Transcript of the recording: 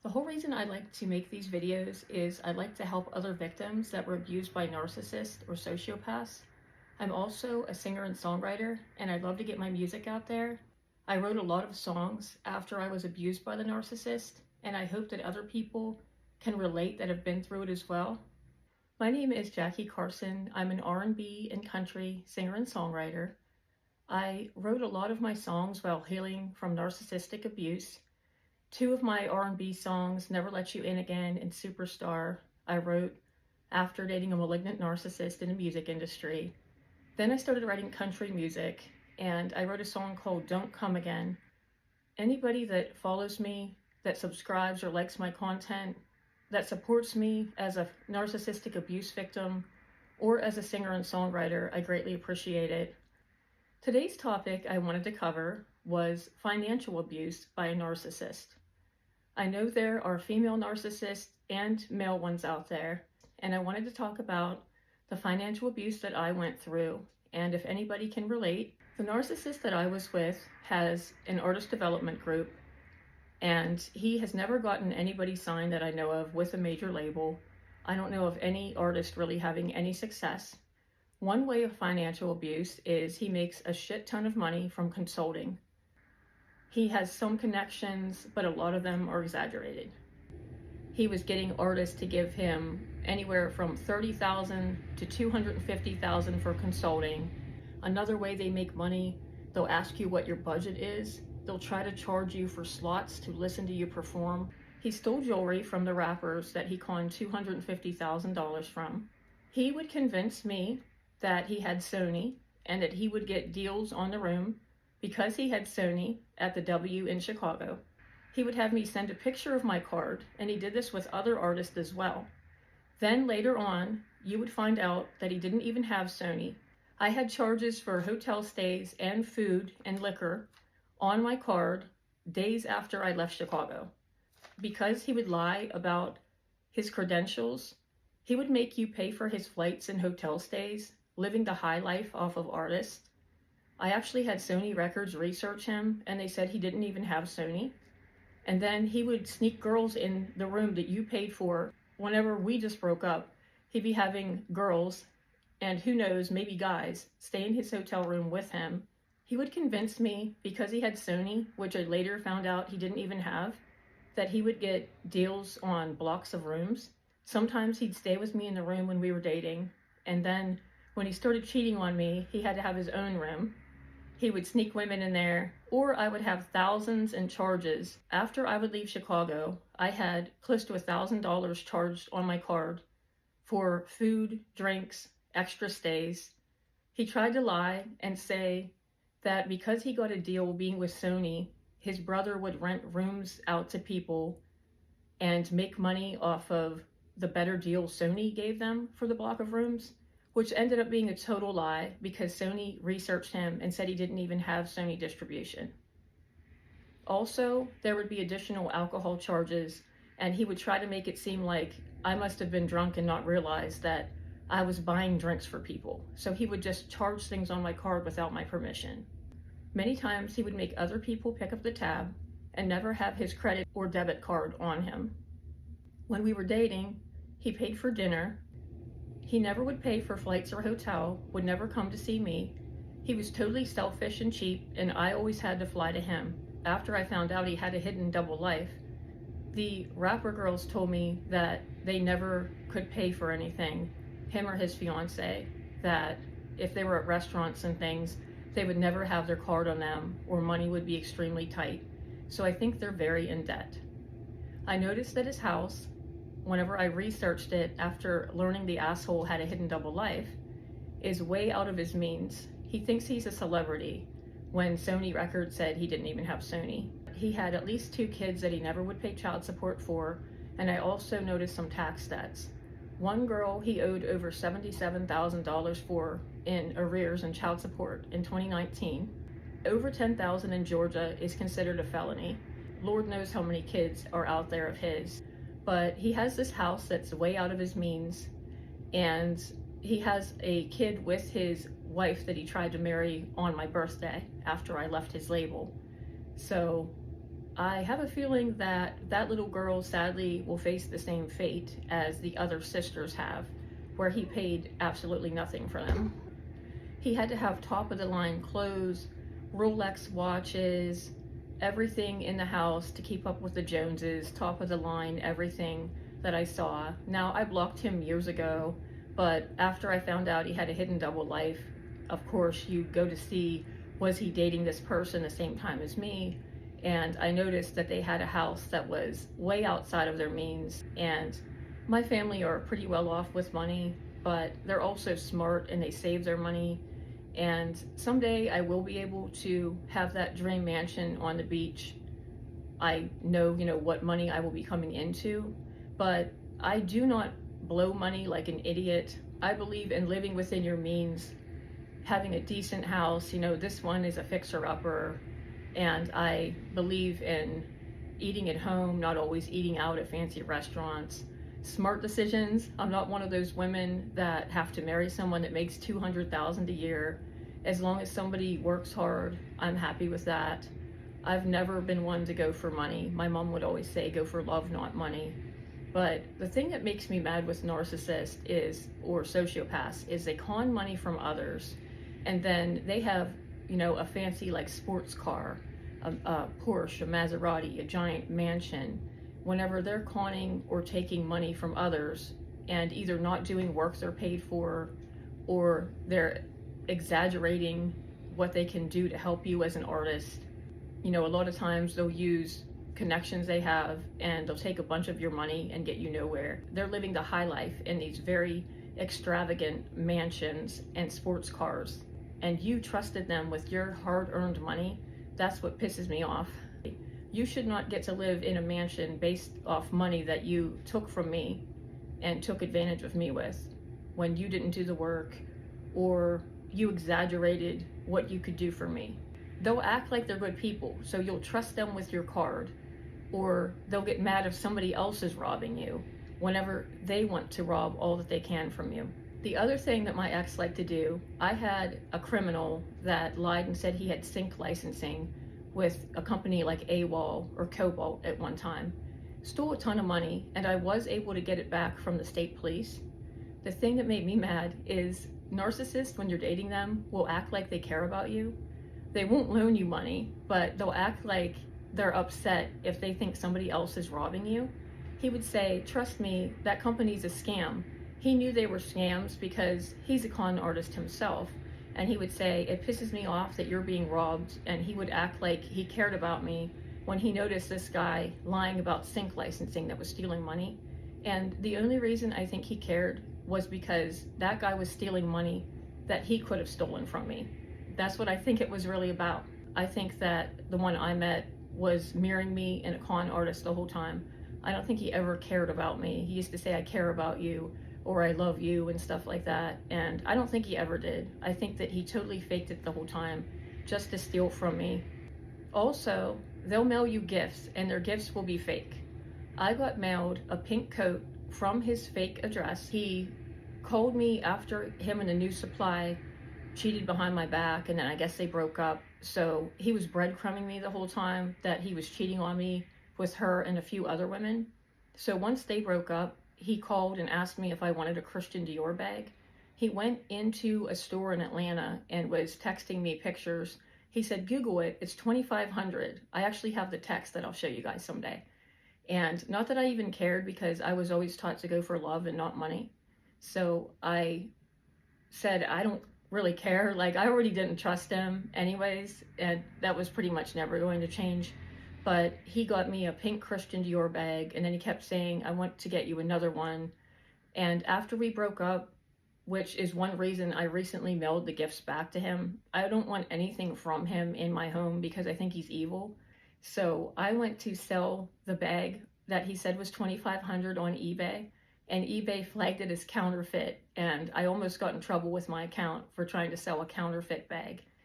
The whole reason I like to make these videos is I like to help other victims that were abused by narcissists or sociopaths. I'm also a singer and songwriter, and I'd love to get my music out there. I wrote a lot of songs after I was abused by the narcissist, and I hope that other people can relate that have been through it as well. My name is Jackie Carson. I'm an R&B and country singer and songwriter. I wrote a lot of my songs while healing from narcissistic abuse. Two of my R&B songs, Never Let You In Again and Superstar, I wrote after dating a malignant narcissist in the music industry. Then I started writing country music, and I wrote a song called Don't Come Again. Anybody that follows me, that subscribes or likes my content, that supports me as a narcissistic abuse victim or as a singer and songwriter, I greatly appreciate it. Today's topic I wanted to cover was financial abuse by a narcissist. I know there are female narcissists and male ones out there, and I wanted to talk about the financial abuse that I went through, and if anybody can relate. The narcissist that I was with has an artist development group, and he has never gotten anybody signed that I know of with a major label. I don't know of any artist really having any success. One way of financial abuse is he makes a shit ton of money from consulting. He has some connections, but a lot of them are exaggerated. He was getting artists to give him anywhere from $30,000 to $250,000 for consulting. Another way they make money, they'll ask you what your budget is. They'll try to charge you for slots to listen to you perform. He stole jewelry from the rappers that he conned $250,000 from. He would convince me that he had Sony and that he would get deals on the room because he had Sony at the W in Chicago. He would have me send a picture of my card, and he did this with other artists as well. Then later on, you would find out that he didn't even have Sony. I had charges for hotel stays and food and liquor on my card days after I left Chicago. Because he would lie about his credentials, he would make you pay for his flights and hotel stays, living the high life off of artists. I actually had Sony Records research him, and they said he didn't even have Sony. And then he would sneak girls in the room that you paid for. Whenever we just broke up, he'd be having girls, and who knows, maybe guys, stay in his hotel room with him. He would convince me, because he had Sony, which I later found out he didn't even have, that he would get deals on blocks of rooms. Sometimes he'd stay with me in the room when we were dating, and then when he started cheating on me, he had to have his own room. He would sneak women in there, or I would have thousands in charges. After I would leave Chicago, I had close to $1,000 charged on my card for food, drinks, extra stays. He tried to lie and say that because he got a deal being with Sony, his brother would rent rooms out to people and make money off of the better deal Sony gave them for the block of rooms, which ended up being a total lie because Sony researched him and said he didn't even have Sony distribution. Also, there would be additional alcohol charges, and he would try to make it seem like I must have been drunk and not realize that I was buying drinks for people. So he would just charge things on my card without my permission. Many times he would make other people pick up the tab and never have his credit or debit card on him. When we were dating, he paid for dinner. He never would pay for flights or hotel, would never come to see me. He was totally selfish and cheap, and I always had to fly to him. After I found out he had a hidden double life, the rapper girls told me that they never could pay for anything, him or his fiance, that if they were at restaurants and things, they would never have their card on them or money would be extremely tight. So I think they're very in debt. I noticed that his house, whenever I researched it after learning the asshole had a hidden double life, is way out of his means. He thinks he's a celebrity when Sony Records said he didn't even have Sony. He had at least 2 kids that he never would pay child support for, and I also noticed some tax debts. One girl he owed over $77,000 for in arrears and child support in 2019. Over $10,000 in Georgia is considered a felony. Lord knows how many kids are out there of his. But he has this house that's way out of his means, and he has a kid with his wife that he tried to marry on my birthday after I left his label. So I have a feeling that that little girl sadly will face the same fate as the other sisters have, where he paid absolutely nothing for them. He had to have top of the line clothes, Rolex watches, everything in the house to keep up with the Joneses, top of the line, everything that I saw. Now, I blocked him years ago, but after I found out he had a hidden double life, of course, you go to see, was he dating this person the same time as me? And I noticed that they had a house that was way outside of their means. And my family are pretty well off with money, but they're also smart and they save their money. And someday I will be able to have that dream mansion on the beach. I know, what money I will be coming into, but I do not blow money like an idiot. I believe in living within your means, having a decent house. This one is a fixer-upper, and I believe in eating at home, not always eating out at fancy restaurants. Smart decisions. I'm not one of those women that have to marry someone that makes $200,000 a year. As long as somebody works hard, I'm happy with that. I've never been one to go for money. My mom would always say, go for love, not money. But the thing that makes me mad with narcissists or sociopaths, is they con money from others, and then they have, a fancy like sports car, a Porsche, a Maserati, a giant mansion. Whenever they're conning or taking money from others and either not doing work they're paid for, or they're exaggerating what they can do to help you as an artist. A lot of times they'll use connections they have and they'll take a bunch of your money and get you nowhere. They're living the high life in these very extravagant mansions and sports cars, and you trusted them with your hard-earned money. That's what pisses me off. You should not get to live in a mansion based off money that you took from me and took advantage of me with when you didn't do the work, or you exaggerated what you could do for me. They'll act like they're good people, so you'll trust them with your card, or they'll get mad if somebody else is robbing you whenever they want to rob all that they can from you. The other thing that my ex liked to do, I had a criminal that lied and said he had sync licensing with a company like AWOL or Cobalt at one time, stole a ton of money, and I was able to get it back from the state police. The thing that made me mad is narcissists, when you're dating them, will act like they care about you. They won't loan you money, but they'll act like they're upset if they think somebody else is robbing you. He would say, trust me, that company's a scam. He knew they were scams because he's a con artist himself. And he would say, it pisses me off that you're being robbed. And he would act like he cared about me when he noticed this guy lying about sync licensing that was stealing money. And the only reason I think he cared was because that guy was stealing money that he could have stolen from me. That's what I think it was really about. I think that the one I met was mirroring me and a con artist the whole time. I don't think he ever cared about me. He used to say, I care about you, or I love you, and stuff like that. And I don't think he ever did. I think that he totally faked it the whole time just to steal from me. Also, they'll mail you gifts, and their gifts will be fake. I got mailed a pink coat from his fake address. He called me after him and a new supply cheated behind my back, and then I guess they broke up. So he was breadcrumbing me the whole time that he was cheating on me with her and a few other women. So once they broke up, he called and asked me if I wanted a Christian Dior bag. He went into a store in Atlanta and was texting me pictures. He said, Google it, it's $2,500. I actually have the text that I'll show you guys someday. And not that I even cared, because I was always taught to go for love and not money. So I said, I don't really care. Like, I already didn't trust him anyways, and that was pretty much never going to change. But he got me a pink Christian Dior bag, and then he kept saying, I want to get you another one. And after we broke up, which is one reason I recently mailed the gifts back to him, I don't want anything from him in my home because I think he's evil. So I went to sell the bag that he said was $2,500 on eBay, and eBay flagged it as counterfeit, and I almost got in trouble with my account for trying to sell a counterfeit bag.